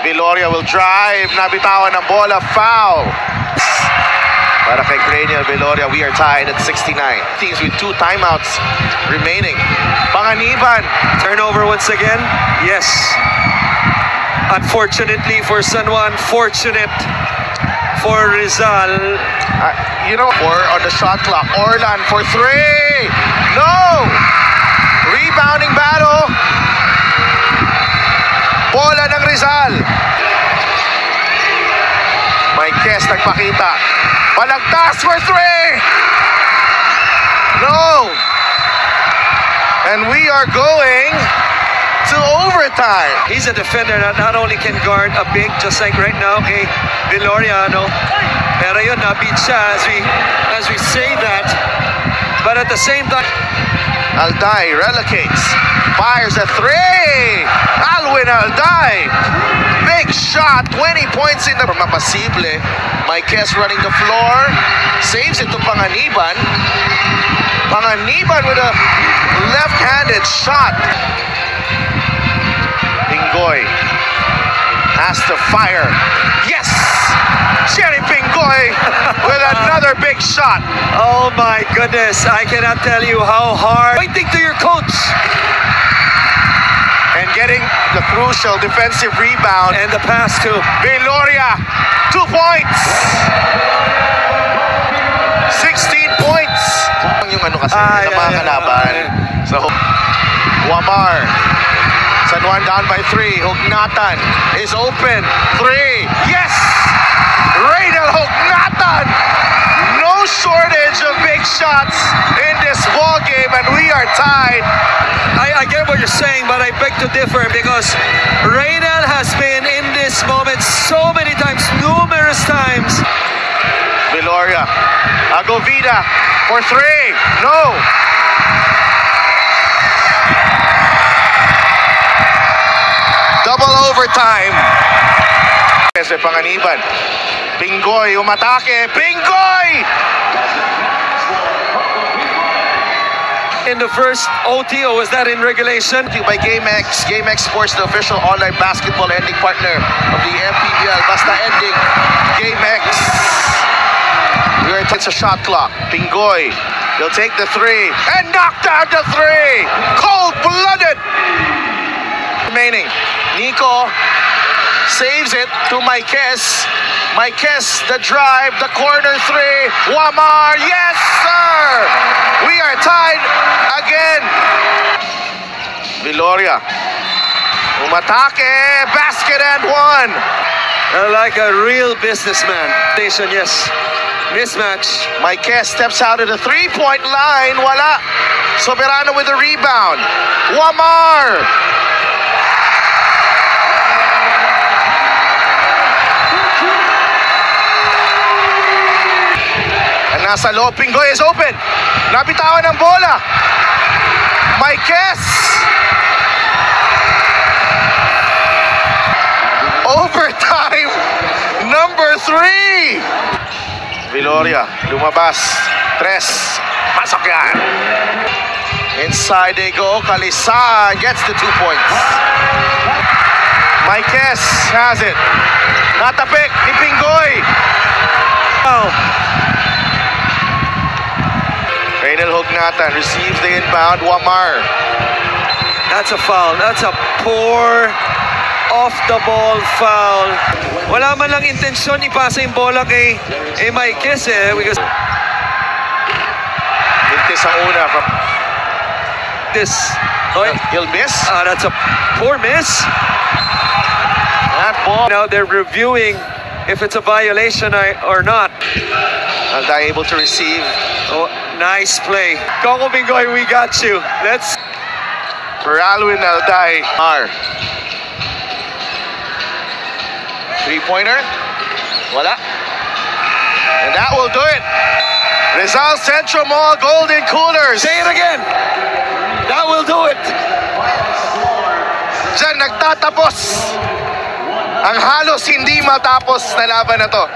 Viloria will drive. Nabitawan ng bola. Foul. Para kay Cranial Viloria, we are tied at 69. Teams with 2 timeouts remaining. Panganiban. Turnover once again. Yes. Unfortunately for San Juan, fortunate for Rizal. Four on the shot clock. Orlan for 3. No! Rebounding battle. Bola ng Rizal. Maikes nagpakita. Balagtas for 3. No! And we are going to overtime. He's a defender that not only can guard a big, just like right now kay Viloriano, pero yun, na-beat siya as we say that. But at the same time, Alday relocates. Fires a 3. Alwin Alday. Big shot. 20 points in the mapasible. Maikes running the floor. Saves it to Panganiban. Panganiban with a left-handed shot. Pingoy has to fire. Yes! Jerry Pingoy with another big shot. oh my goodness, I cannot tell you how hard. Pointing to your coach. And getting the crucial defensive rebound. And the pass to Viloria, 2 points. 16 points. Yung ano kasi ng mga kalaban. So, Wamar. San Juan down by 3. Hugnatan is open. 3. Yes! Reynel Hugnatan. No shortage of big shots in this ball game, and we are tied. I get what you're saying, but I beg to differ because Reynel has been in this moment so many times, numerous times. Viloria. Agovida for 3. No! Double overtime. Ese Panganiban. Pingoy umatake. Pingoy! In the first OT, or was that in regulation? By GameX. GameX Sports, the official online basketball ending partner of the MPBL. Basta ending. GameX. It's a shot clock. Pingoy. He'll take the 3 and knock down the 3. Cold-blooded. Remaining. Nico saves it to Maikes. Maikes, the drive, the corner 3. Wamar, yes, sir! We are tied again. Viloria. Umatake, basket and 1. Like a real businessman. Station, yes. Mismatch. Maikes steps out of the 3-point line. Wala. Soberano with the rebound. Wamar. And nasa loob, Pingoy is open. Nabitawan ng bola. Maikes. Overtime. Number 3. Viloria, lumabas. 3. Pasok yan. Inside they go. Kalisan gets the 2 points. Maikes has it. Natapik ni Pingoy. Oh. Reynel Hugnatan receives the inbound. Wamar. That's a foul. That's a poor off-the-ball foul. Wala man lang intensyon ipasa yung bola kay Maikes because Mintis ang una from this. he'll miss. That's a poor miss. That ball. Now they're reviewing if it's a violation or not. Alday able to receive. Oh, nice play. Coco Pingoy, we got you. Let's. For Alwin Alday. 3-pointer. Wala. And that will do it. Rizal Central Mall Golden Coolers. Say it again. That will do it. Diyan nagtatapos ang halos hindi matapos na laban na to.